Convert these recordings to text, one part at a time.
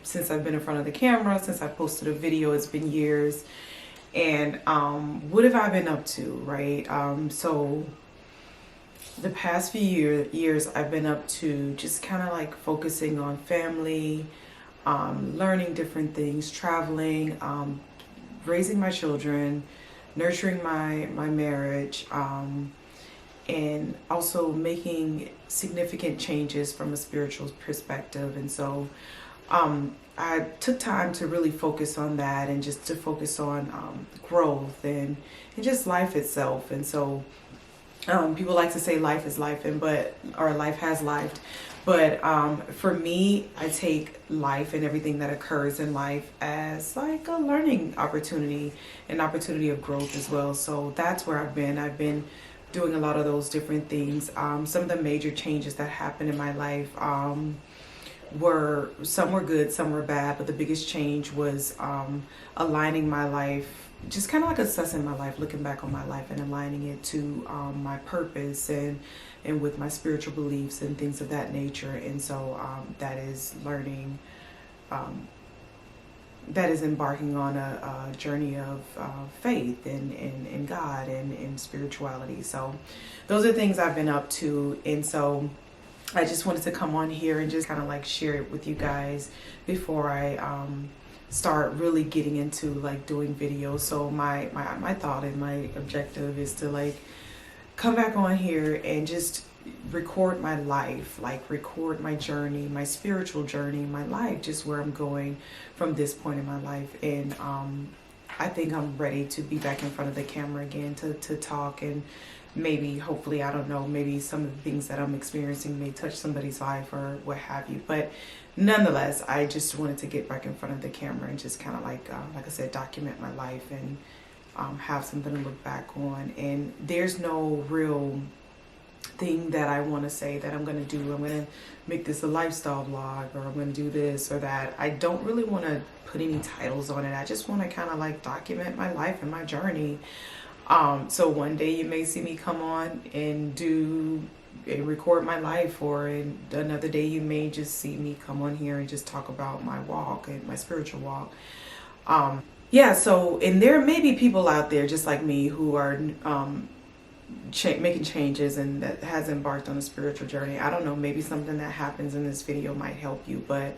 since I've been in front of the camera, since I posted a video. It's been years. And what have I been up to, right? So the past few years I've been up to just kind of like focusing on family, learning different things, traveling, raising my children, nurturing my marriage, and also making significant changes from a spiritual perspective. And so I took time to really focus on that, and just to focus on growth and just life itself. And so people like to say life is life, or life has life. But for me, I take life and everything that occurs in life as like a learning opportunity, an opportunity of growth as well. So that's where I've been doing a lot of those different things. Some of the major changes that happened in my life some were good, some were bad, but the biggest change was aligning my life, just kind of like assessing my life, looking back on my life and aligning it to my purpose and with my spiritual beliefs and things of that nature. And so that is learning, that is embarking on a journey of faith in God and in spirituality. So those are things I've been up to. And so I just wanted to come on here and just kind of like share it with you guys before I start really getting into like doing videos. So my thought and my objective is to like come back on here and just record my life, like record my journey, my spiritual journey, my life, just where I'm going from this point in my life. And I think I'm ready to be back in front of the camera again to talk, and maybe, hopefully, I don't know, maybe some of the things that I'm experiencing may touch somebody's life or what have you. But nonetheless, I just wanted to get back in front of the camera and just kind of like I said, document my life and have something to look back on. And there's no real thing that I want to say that I'm going to do. I'm going to make this a lifestyle vlog, or I'm going to do this or that. I don't really want to put any titles on it. I just want to kind of like document my life and my journey. So one day you may see me come on and record my life, or another day you may just see me come on here and just talk about my walk and my spiritual walk. Yeah, so, and there may be people out there just like me who are making changes and that has embarked on a spiritual journey. I don't know, maybe something that happens in this video might help you, but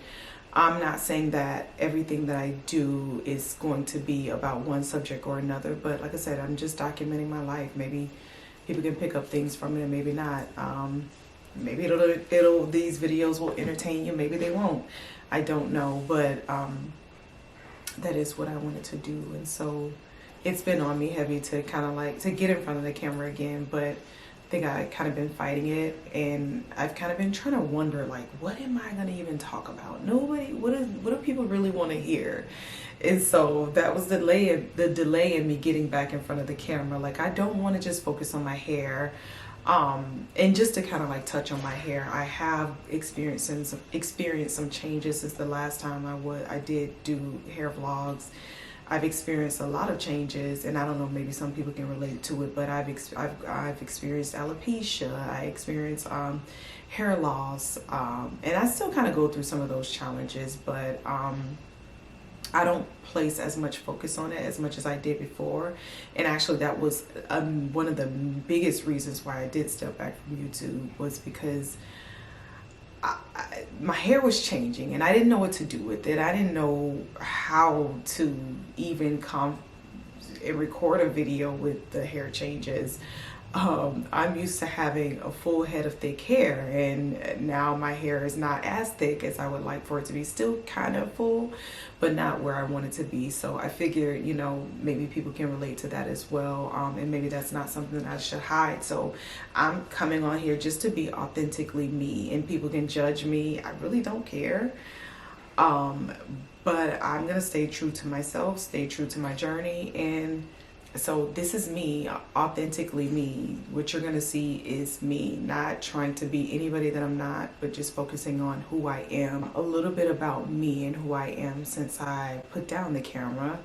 I'm not saying that everything that I do is going to be about one subject or another. But like I said, I'm just documenting my life. Maybe people can pick up things from it, maybe not. Maybe these videos will entertain you, maybe they won't. I don't know, but that is what I wanted to do. And so it's been on me heavy to kind of like to get in front of the camera again, but I think I kind of been fighting it, and I've kind of been trying to wonder, like, what am I going to even talk about? What do people really want to hear? And so that was the delay in me getting back in front of the camera. Like, I don't want to just focus on my hair. And just to kind of like touch on my hair, I have experienced some changes since the last time I did do hair vlogs. I've experienced a lot of changes, and I don't know, maybe some people can relate to it, but I've experienced alopecia, I experienced hair loss, and I still kind of go through some of those challenges, but I don't place as much focus on it as much as I did before. And actually that was one of the biggest reasons why I did step back from YouTube, was because my hair was changing and I didn't know what to do with it. I didn't know how to even come and record a video with the hair changes. I'm used to having a full head of thick hair, and now my hair is not as thick as I would like for it to be. Still kind of full, but not where I want it to be. So I figure, you know, maybe people can relate to that as well, and maybe that's not something that I should hide. So I'm coming on here just to be authentically me, and people can judge me. I really don't care. But I'm gonna stay true to myself, stay true to my journey. And so this is me, authentically me. What you're gonna see is me, not trying to be anybody that I'm not, but just focusing on who I am. A little bit about me and who I am since I put down the camera,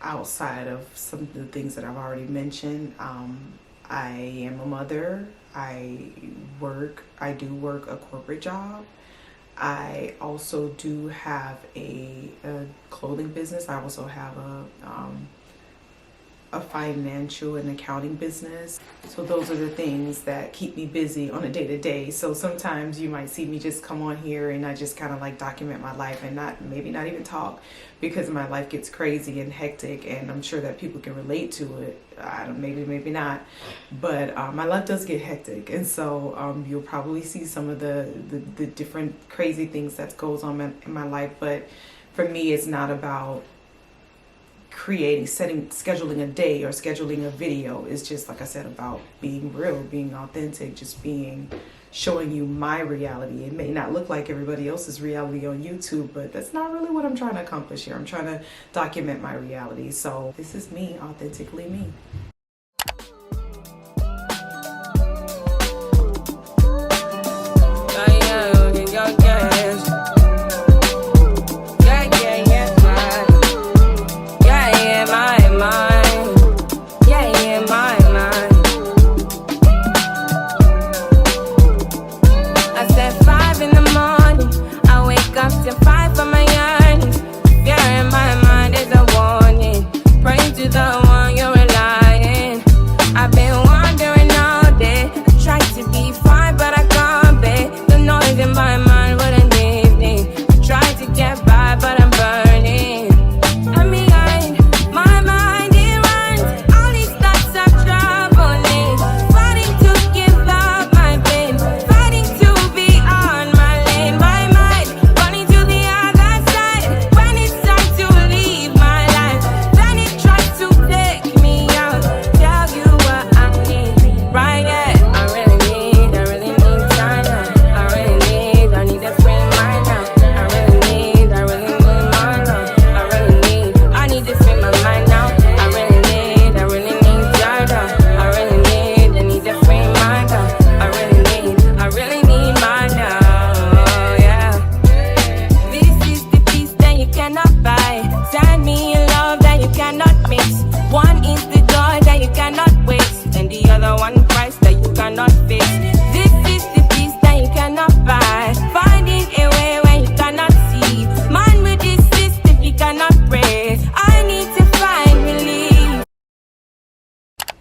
outside of some of the things that I've already mentioned. I am a mother. I do work a corporate job. I also do have a clothing business. I also have a financial and accounting business. So those are the things that keep me busy on a day-to-day. So sometimes you might see me just come on here and I just kind of like document my life and maybe not even talk, because my life gets crazy and hectic, and I'm sure that people can relate to it. Maybe not, but my life does get hectic, and so you'll probably see some of the different crazy things that goes on in my life. But for me, it's not about scheduling a day or scheduling a video. It's just, like I said, about being real, being authentic, just showing you my reality. It may not look like everybody else's reality on YouTube, but that's not really what I'm trying to accomplish here. I'm trying to document my reality. So this is me, authentically me.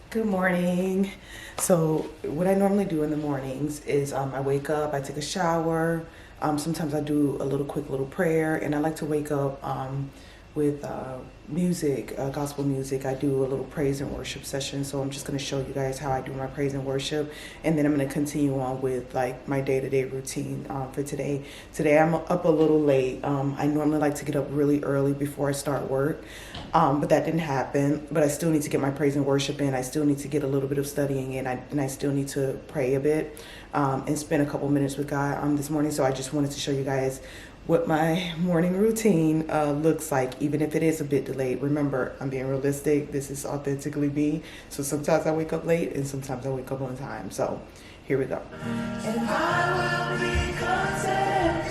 Good morning. So what I normally do in the mornings is I wake up, I take a shower, sometimes I do a quick little prayer, and I like to wake up with music, gospel music. I do a little praise and worship session. So I'm just going to show you guys how I do my praise and worship, and then I'm going to continue on with like my day-to-day routine for today. Today I'm up a little late. I normally like to get up really early before I start work, but that didn't happen. But I still need to get my praise and worship in. I still need to get a little bit of studying in, and I still need to pray a bit and spend a couple minutes with God this morning. So I just wanted to show you guys what my morning routine looks like, even if it is a bit delayed. Remember, I'm being realistic. This is authentically me. So sometimes I wake up late and sometimes I wake up on time. So here we go. And I will be content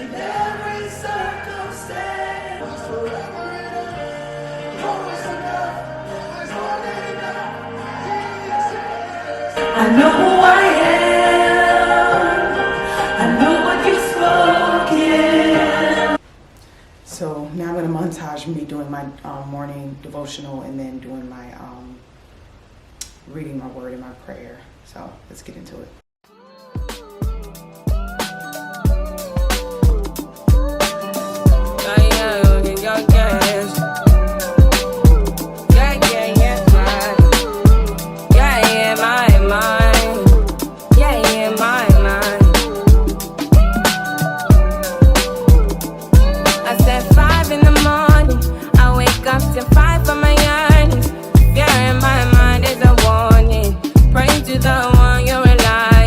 in every circumstance. Forever enough, always enough, more than enough. I know who I am. I know what you spoke. So now I'm going to montage me doing my morning devotional and then doing my reading my word and my prayer. So let's get into it. To the one you're relying.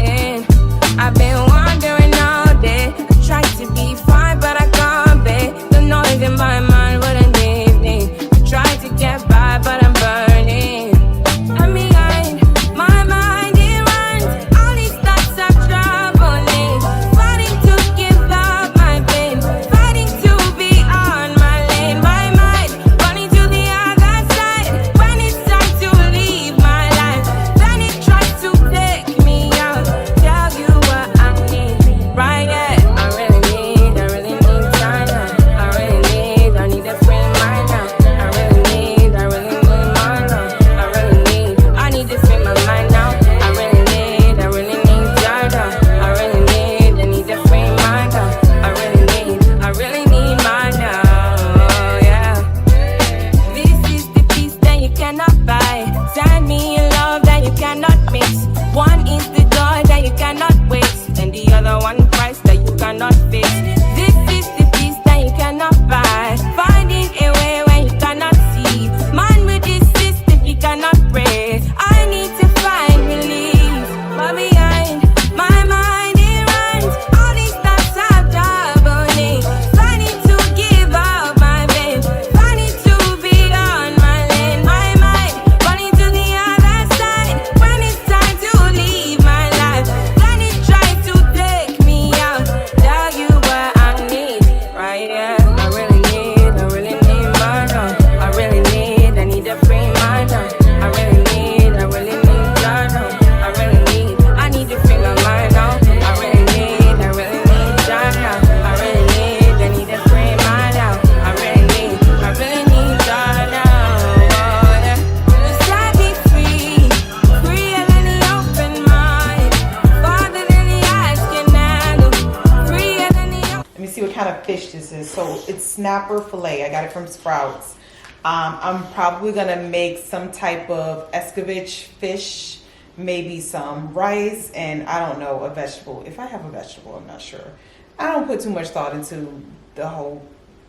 of fish this is. So it's snapper fillet. I got it from Sprouts. I'm probably gonna make some type of escovitch fish, maybe some rice, and I don't know, a vegetable. If I have a vegetable, I'm not sure. I don't put too much thought into the whole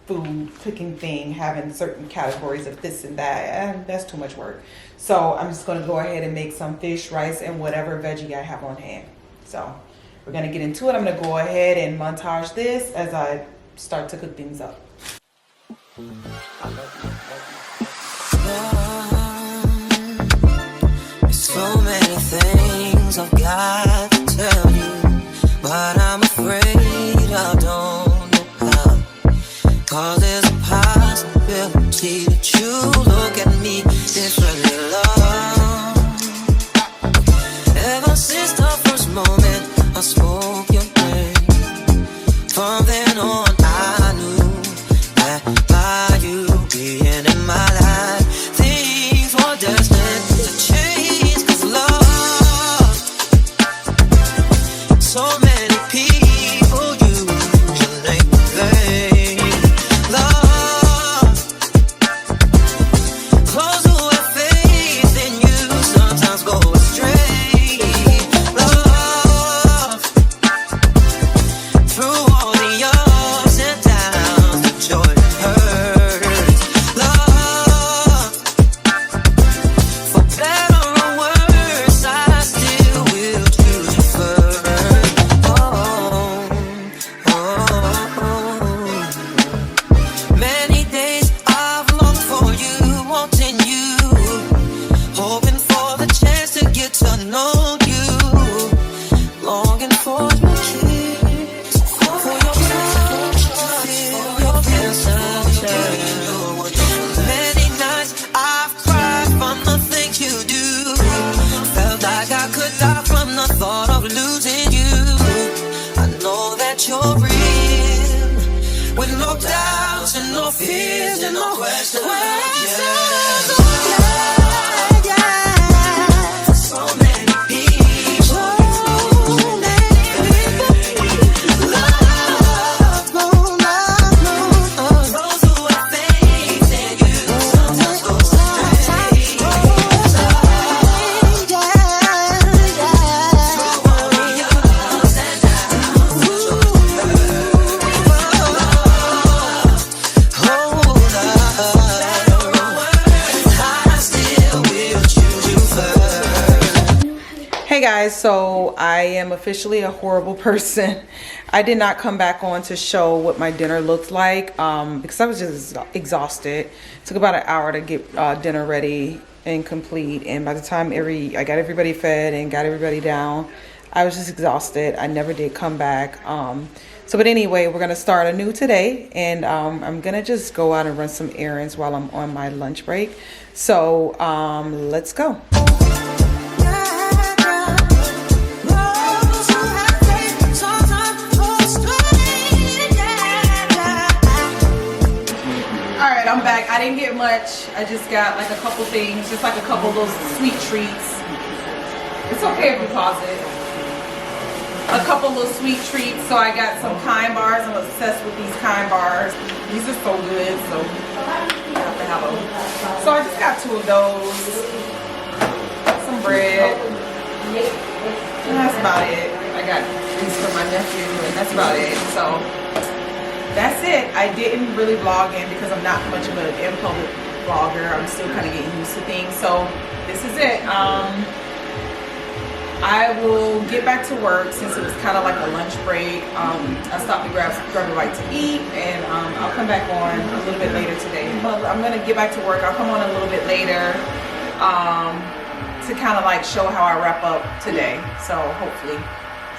food cooking thing, having certain categories of this and that, and that's too much work. So I'm just gonna go ahead and make some fish, rice, and whatever veggie I have on hand. So we're gonna get into it. I'm gonna go ahead and montage this as I start to cook things up. There's so many things I've got to tell you, but I'm afraid I don't know how. 'Cause there's a possibility that you look at me differently, love. Ever since the first moment I spoke your name, from then on I knew that by you being in my life, things were destined to change. 'Cause love, so many people use your name in vain. Love, those who have faith in you sometimes go astray. Love, through all the ups and downs, the joy and hurt. Love, for better or worse, I still will choose you first. Many days I've longed for you, wanting you, hoping for the chance to get to know you, longing for your kiss, for your touch, to feel your sunshine. Many nights I've cried from the things you do, felt like I could die from the thought of losing you. I know that you're real, with no doubts and no fears and no questions. So many people, those who have faith in you sometimes go astray. Hey guys, so I am officially a horrible person. I did not come back on to show what my dinner looked like because I was just exhausted. It took about an hour to get dinner ready and complete, and by the time I got everybody fed and got everybody down, I was just exhausted. I never did come back. But anyway, we're gonna start anew today, and I'm gonna just go out and run some errands while I'm on my lunch break. So let's go. Alright, I'm back. I didn't get much. I just got like a couple things, just like a couple of those sweet treats. It's okay if we pause it. A couple of sweet treats. So I got some Kind bars. I'm obsessed with these Kind bars. These are so good. So I have to have them. So I just got 2 of those. Some bread. And that's about it. I got these for my nephew, and that's about it. So that's it. I didn't really vlog in because I'm not much of an in-public vlogger. I'm still kind of getting used to things. So this is it. I will get back to work since it was kind of like a lunch break. I stopped to grab a bite to eat, and I'll come back on a little bit later today. But I'm gonna get back to work. I'll come on a little bit later to kind of like show how I wrap up today. So hopefully,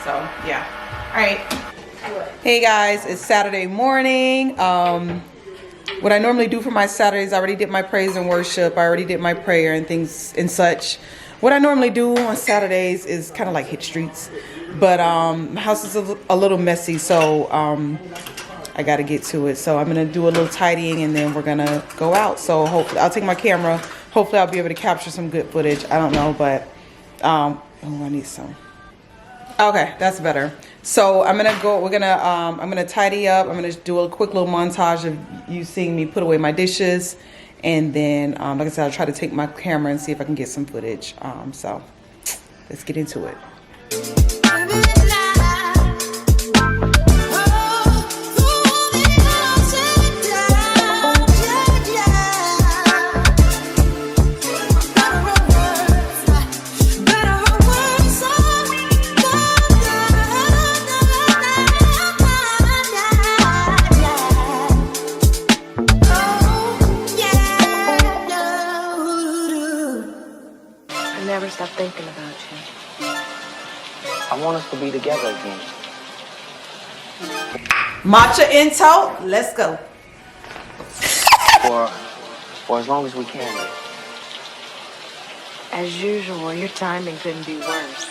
so yeah. All right. Hey guys, it's Saturday morning. What I normally do for my Saturdays, I already did my praise and worship. I already did my prayer and things and such. What I normally do on Saturdays is kind of like hit streets, but my house is a little messy, so I got to get to it. So I'm gonna do a little tidying, and then we're gonna go out. So hopefully I'll take my camera. Hopefully I'll be able to capture some good footage. I don't know, but oh, I need some. Okay, that's better. So I'm gonna tidy up. I'm gonna do a quick little montage of you seeing me put away my dishes, and then like I said, I'll try to take my camera and see if I can get some footage. So let's get into it. Never stop thinking about you. I want us to be together again. Matcha into, let's go. For as long as we can. As usual, your timing couldn't be worse.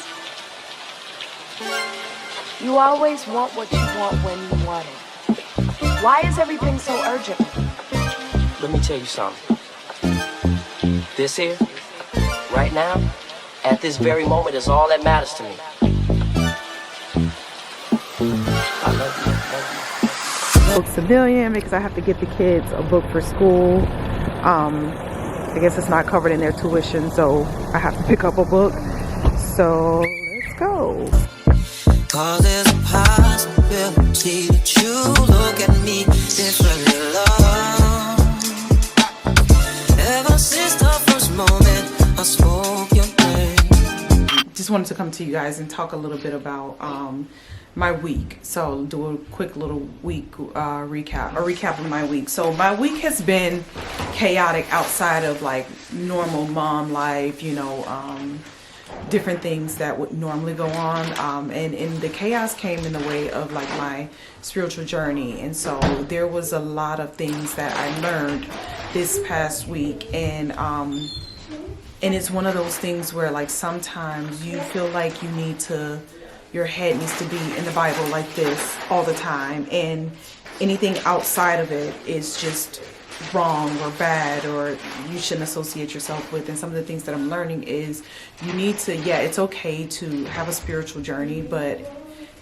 You always want what you want when you want it. Why is everything so urgent? Let me tell you something. This here, right now, at this very moment, is all that matters to me. I love you. Book civilian because I have to get the kids a book for school. I guess it's not covered in their tuition, so I have to pick up a book. So let's go. Cause there's a possibility that you look at me differently, love. Ever since the first moment I spoke your name. Just wanted to come to you guys and talk a little bit about my week. So do a quick little week recap of my week. So my week has been chaotic outside of like normal mom life, you know, different things that would normally go on, and the chaos came in the way of like my spiritual journey. And so there was a lot of things that I learned this past week, and it's one of those things where like sometimes you feel like your head needs to be in the Bible like this all the time, and anything outside of it is just wrong or bad, or you shouldn't associate yourself with. And some of the things that I'm learning is you need to, it's okay to have a spiritual journey, but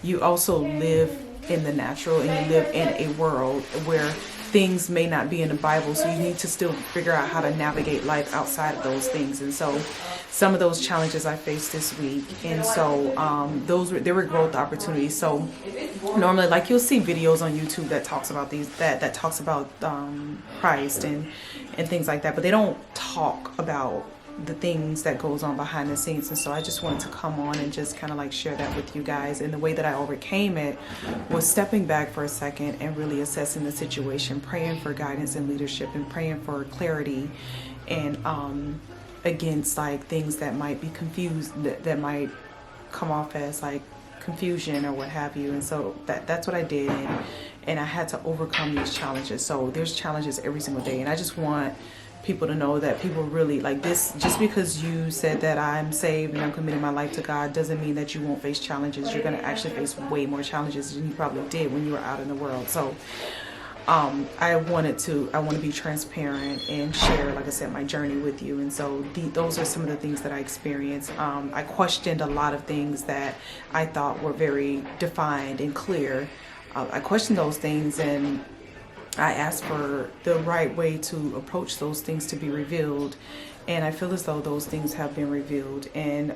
you also live in the natural, and you live in a world where things may not be in the Bible, so you need to still figure out how to navigate life outside of those things. And so some of those challenges I faced this week, and so there were growth opportunities. So normally, like, you'll see videos on YouTube that talks about that talks about Christ and things like that, but they don't talk about the things that goes on behind the scenes. And so I just wanted to come on and just kind of like share that with you guys. And the way that I overcame it was stepping back for a second and really assessing the situation, praying for guidance and leadership, and praying for clarity, and against like things that might be confused, that might come off as like confusion or what have you. And so that's what I did, and I had to overcome these challenges. So there's challenges every single day, and I just want people to know that people really like this. Just because you said that I'm saved and I'm committing my life to God doesn't mean that you won't face challenges. You're going to actually face way more challenges than you probably did when you were out in the world. So I want to be transparent and share, like I said, my journey with you. And so those are some of the things that I experienced. I questioned a lot of things that I thought were very defined and clear. I questioned those things, and I asked for the right way to approach those things to be revealed, and I feel as though those things have been revealed, and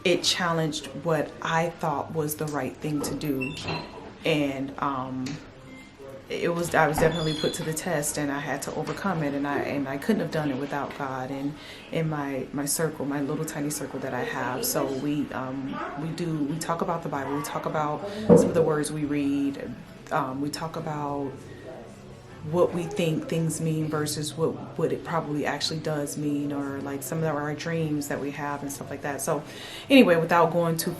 it challenged what I thought was the right thing to do, and I was definitely put to the test, and I had to overcome it, and I couldn't have done it without God and in my circle, my little tiny circle that I have. So we talk about the Bible, we talk about some of the words we read, we talk about what we think things mean versus what it probably actually does mean, or like some of our dreams that we have and stuff like that. So anyway, without going too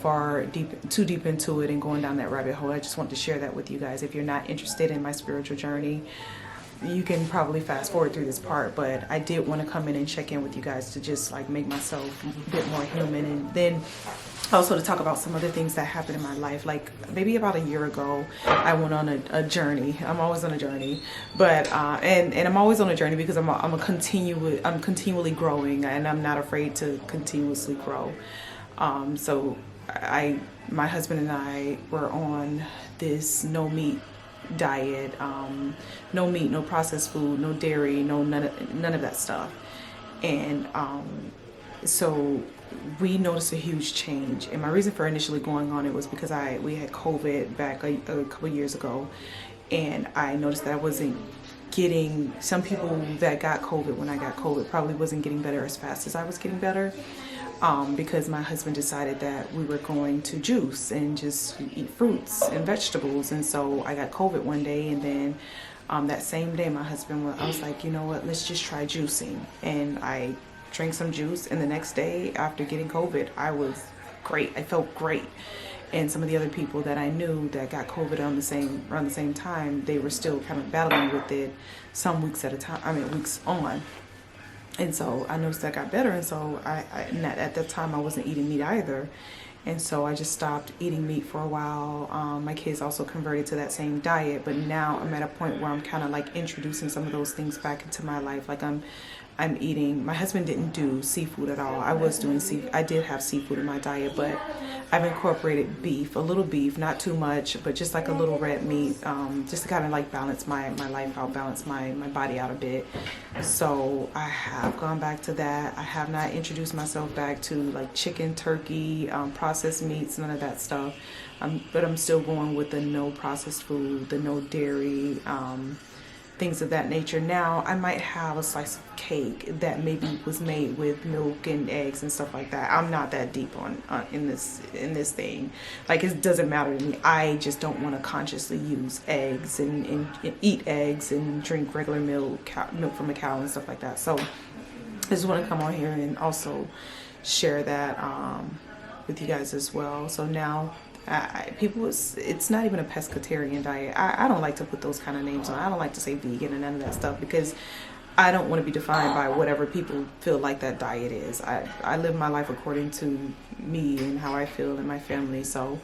deep into it and going down that rabbit hole, I just want to share that with you guys. If you're not interested in my spiritual journey, you can probably fast forward through this part, but I did want to come in and check in with you guys to just like make myself a bit more human, and then also to talk about some other things that happened in my life. Like maybe about a year ago, I went on a journey. I'm always on a journey, but and I'm always on a journey because I'm continually growing, and I'm not afraid to continuously grow. So my husband and I were on this no meat diet, no meat, no processed food, no dairy, none of that stuff. And so we noticed a huge change. And my reason for initially going on it was because we had COVID back a couple years ago, and I noticed that I wasn't getting, some people that got COVID when I got COVID probably wasn't getting better as fast as I was getting better, because my husband decided that we were going to juice and just eat fruits and vegetables. And so I got COVID one day, and then that same day I was like, you know what, let's just try juicing. And I drank some juice, and the next day after getting COVID, I was great. I felt great. And some of the other people that I knew that got COVID around the same time, they were still kind of battling with it some weeks at a time, weeks on. And so I noticed that I got better, and so at that time I wasn't eating meat either. And so I just stopped eating meat for a while. My kids also converted to that same diet, but now I'm at a point where I'm kind of like introducing some of those things back into my life. Like I'm eating, my husband didn't do seafood at all. I did have seafood in my diet, but I've incorporated beef, a little beef, not too much, but just like a little red meat, just to kind of like balance my life out, balance my body out a bit. So I have gone back to that. I have not introduced myself back to like chicken, turkey, processed meats, none of that stuff. But I'm still going with the no processed food, the no dairy, things of that nature. Now I might have a slice of cake that maybe was made with milk and eggs and stuff like that. I'm not that deep in this thing. Like, it doesn't matter to me. I just don't want to consciously use eggs and eat eggs and drink regular milk from a cow and stuff like that. So I just want to come on here and also share that with you guys as well. So now it's not even a pescatarian diet. I don't like to put those kind of names on. I don't like to say vegan and none of that stuff, because I don't want to be defined by whatever people feel like that diet is. I live my life according to me and how I feel and my family. So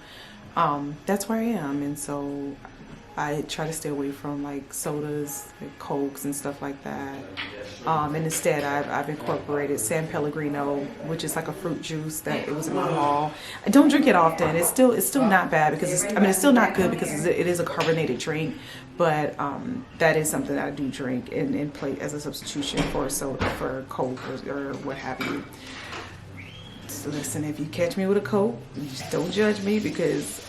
that's where I am. And so I try to stay away from like sodas, like Cokes and stuff like that. And instead I've incorporated San Pellegrino, which is like a fruit juice that it was in my mall. I don't drink it often. It's still not bad, because it's still not good, because it is a carbonated drink, but that is something that I do drink and play as a substitution for soda, for Coke or what have you. So listen, if you catch me with a Coke, just don't judge me, because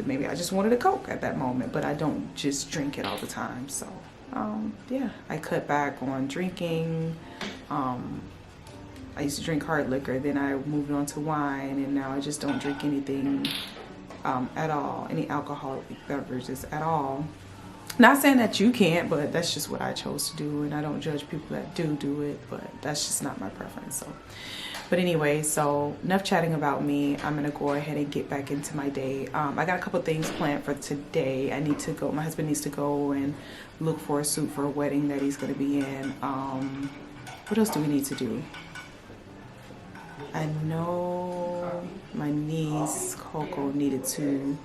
maybe I just wanted a Coke at that moment, but I don't just drink it all the time. So yeah, I cut back on drinking. I used to drink hard liquor, then I moved on to wine, and now I just don't drink anything at all, any alcoholic beverages at all. Not saying that you can't, but that's just what I chose to do, and I don't judge people that do it, but that's just not my preference. So, but anyway, so enough chatting about me. I'm gonna go ahead and get back into my day. I got a couple things planned for today. I need to go, my husband needs to go and look for a suit for a wedding that he's gonna be in. What else do we need to do? I know my niece Coco needed to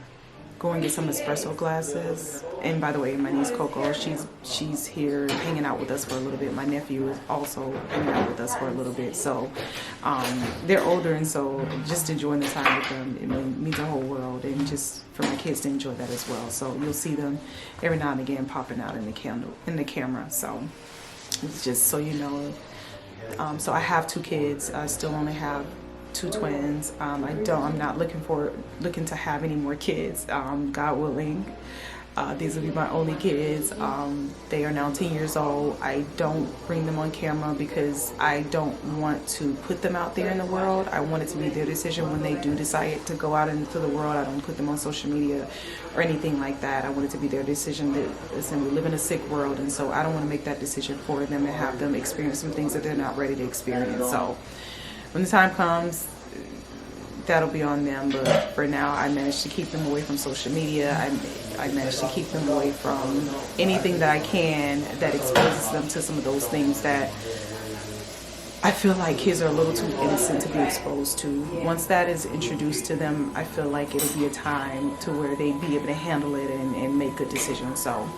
go and get some espresso glasses. And by the way, my niece Coco, she's here hanging out with us for a little bit. My nephew is also hanging out with us for a little bit. So they're older, and so just enjoying the time with them, it means the whole world, and just for my kids to enjoy that as well. So you'll see them every now and again popping out in the camera. So it's just so you know. So I have 2 kids. I still only have 2 twins. I'm not looking to have any more kids, God willing. These will be my only kids. They are now 10 years old. I don't bring them on camera because I don't want to put them out there in the world. I want it to be their decision when they do decide to go out into the world. I don't put them on social media or anything like that. I want it to be their decision. Listen, we live in a sick world, and so I don't want to make that decision for them and have them experience some things that they're not ready to experience. So when the time comes, that'll be on them. But for now, I managed to keep them away from social media. I managed to keep them away from anything that I can that exposes them to some of those things that I feel like kids are a little too innocent to be exposed to. Once that is introduced to them, I feel like it'll be a time to where they'd be able to handle it and make good decisions. So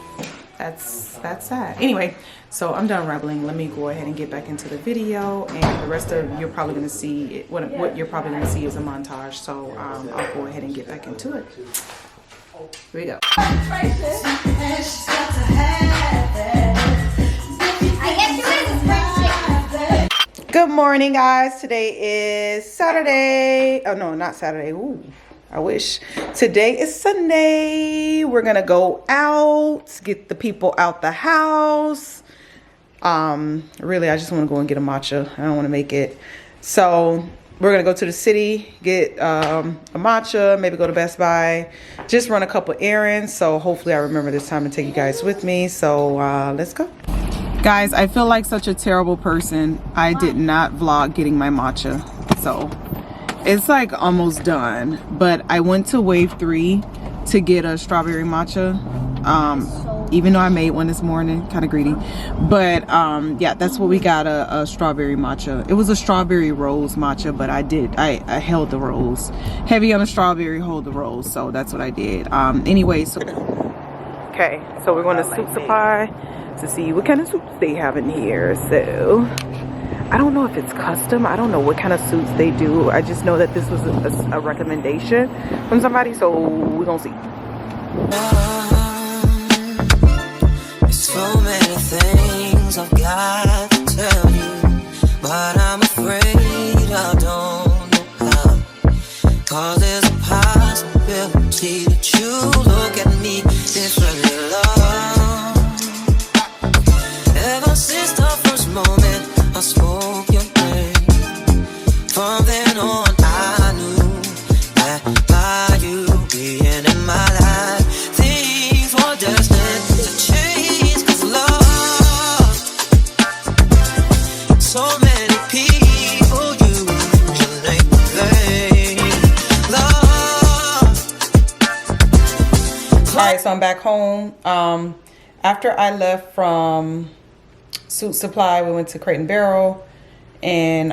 that's that. Anyway, so I'm done rambling. Let me go ahead and get back into the video, and the rest of you're probably gonna see what you're probably gonna see is a montage. So I'll go ahead and get back into it. Here we go. Good morning, guys. Today is Saturday. Oh no, not Saturday. Ooh, I wish. Today is Sunday. We're gonna go out, get the people out the house. Really, I just want to go and get a matcha. I don't want to make it. So we're gonna go to the city, get a matcha, maybe go to Best Buy, just run a couple errands. So hopefully I remember this time and take you guys with me. So let's go. Guys, I feel like such a terrible person. I did not vlog getting my matcha. So it's like almost done. But I went to Wave 3 to get a strawberry matcha. Even though I made one this morning, kind of greedy. But yeah, that's what we got, a strawberry matcha. It was a strawberry rose matcha, but I held the rose. Heavy on the strawberry, hold the rose. So that's what I did. Anyway, so okay, so we're going to Soup Supply to see what kind of soups they have in here. So I don't know if it's custom. I don't know what kind of soups they do. I just know that this was a recommendation from somebody, so we're gonna see. So many things I've got to tell you, but I'm afraid I don't know how. Cause there's a possibility that you look at me differently, love. Ever since the first moment I spoke your name, from then on I knew that by you being in my life, things were destined to change. Cause love, so many people use your name in vain. Love. Alright, so I'm back home. After I left from Soup Supply, we went to Crate and Barrel, and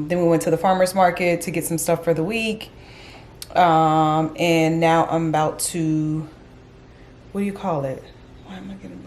then we went to the farmer's market to get some stuff for the week. And now I'm about to, what do you call it? Why am I getting